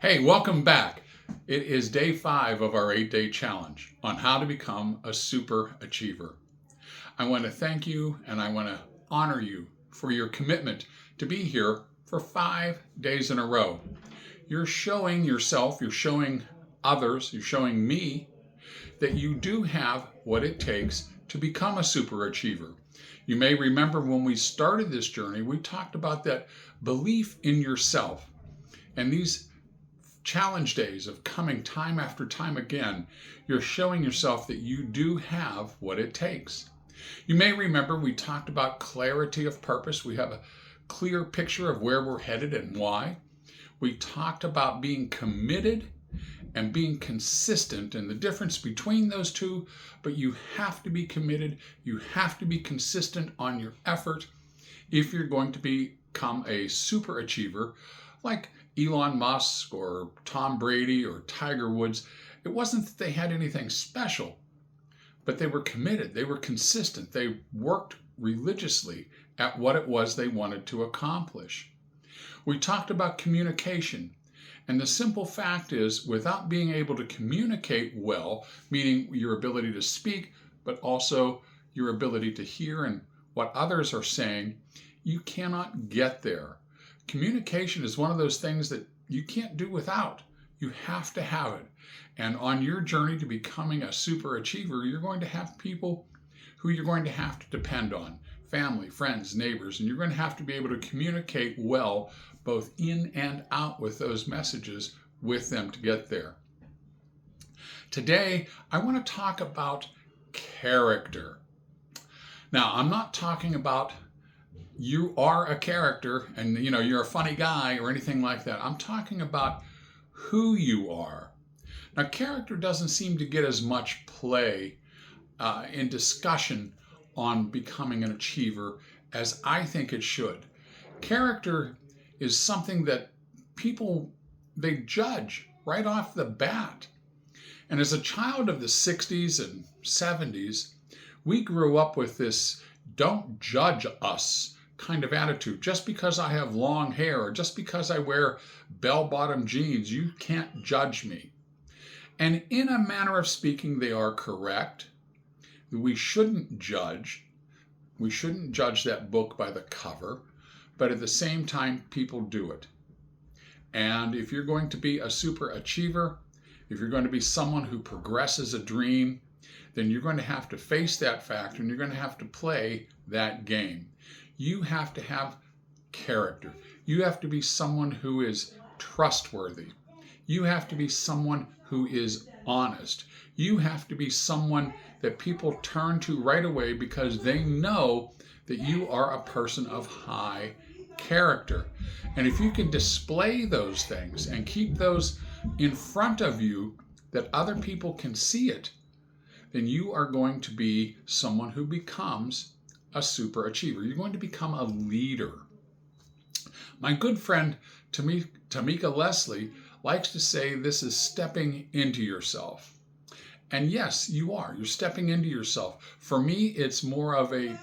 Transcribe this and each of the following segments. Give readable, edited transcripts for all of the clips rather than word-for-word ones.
Hey, welcome back. It is day 5 of our 8-day challenge on how to become a super achiever. I want to thank you and I want to honor you for your commitment to be here for 5 days in a row. You're showing yourself, you're showing others, you're showing me that you do have what it takes to become a super achiever. You may remember when we started this journey, we talked about that belief in yourself. And these challenge days of coming time after time again, you're showing yourself that you do have what it takes. You may remember we talked about clarity of purpose. We have a clear picture of where we're headed and why. We talked about being committed and being consistent and the difference between those two, but you have to be committed, you have to be consistent on your effort if you're going to become a super achiever like Elon Musk or Tom Brady or Tiger Woods. It wasn't that they had anything special, but they were committed, they were consistent, they worked religiously at what it was they wanted to accomplish. We talked about communication, and the simple fact is, without being able to communicate well, meaning your ability to speak, but also your ability to hear and what others are saying, you cannot get there. Communication is one of those things that you can't do without. You have to have it. And on your journey to becoming a super achiever, you're going to have people who you're going to have to depend on. Family, friends, neighbors, and you're going to have to be able to communicate well, both in and out with those messages with them to get there. Today, I want to talk about character. Now, I'm not talking about you are a character and you're a funny guy or anything like that. I'm talking about who you are. Now, character doesn't seem to get as much play in discussion on becoming an achiever as I think it should. Character is something that people, they judge right off the bat. And as a child of the 60s and 70s, we grew up with this don't judge us kind of attitude. Just because I have long hair or just because I wear bell-bottom jeans, you can't judge me. And in a manner of speaking, they are correct. We shouldn't judge. We shouldn't judge that book by the cover, but at the same time, people do it. And if you're going to be a super achiever, if you're going to be someone who progresses a dream, then you're going to have to face that fact and you're going to have to play that game. You have to have character. You have to be someone who is trustworthy. You have to be someone who is honest. You have to be someone that people turn to right away because they know that you are a person of high character. And if you can display those things and keep those in front of you that other people can see it, then you are going to be someone who becomes a super achiever. You're going to become a leader. My good friend Tamika Leslie likes to say this is stepping into yourself. And yes, you are. You're stepping into yourself. For me, it's more of a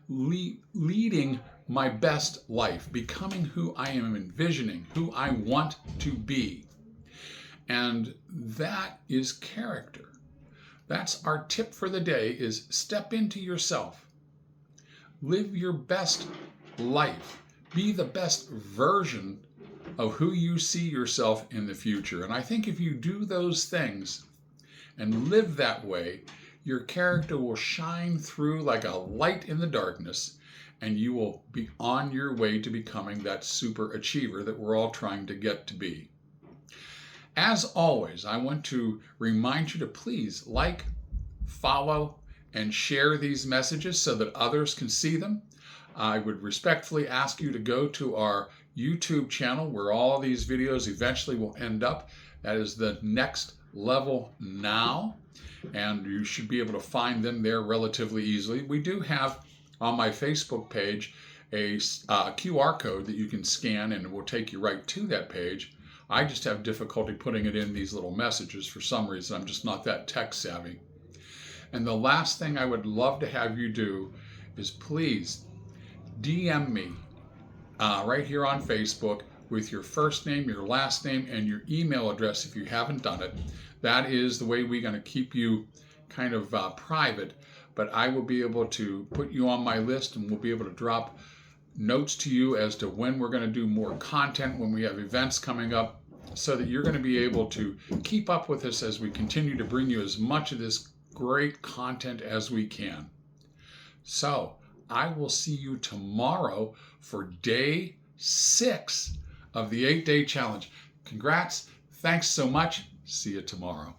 leading my best life, becoming who I am envisioning, who I want to be. And that is character. That's our tip for the day, is step into yourself. Live your best life. Be the best version of who you see yourself in the future. And I think if you do those things and live that way, your character will shine through like a light in the darkness, and you will be on your way to becoming that super achiever that we're all trying to get to be. As always, I want to remind you to please like, follow, and share these messages so that others can see them. I would respectfully ask you to go to our YouTube channel where all of these videos eventually will end up. That is the Next Level Now, and you should be able to find them there relatively easily. We do have on my Facebook page a QR code that you can scan and it will take you right to that page. I just have difficulty putting it in these little messages for some reason. I'm just not that tech savvy. And the last thing I would love to have you do is please DM me right here on Facebook with your first name, your last name, and your email address if you haven't done it. That is the way we're going to keep you kind of private, but I will be able to put you on my list, and we'll be able to drop notes to you as to when we're going to do more content, when we have events coming up, so that you're going to be able to keep up with us as we continue to bring you as much of this great content as we can. So I will see you tomorrow for day 6 of the 8-day challenge. Congrats. Thanks so much. See you tomorrow.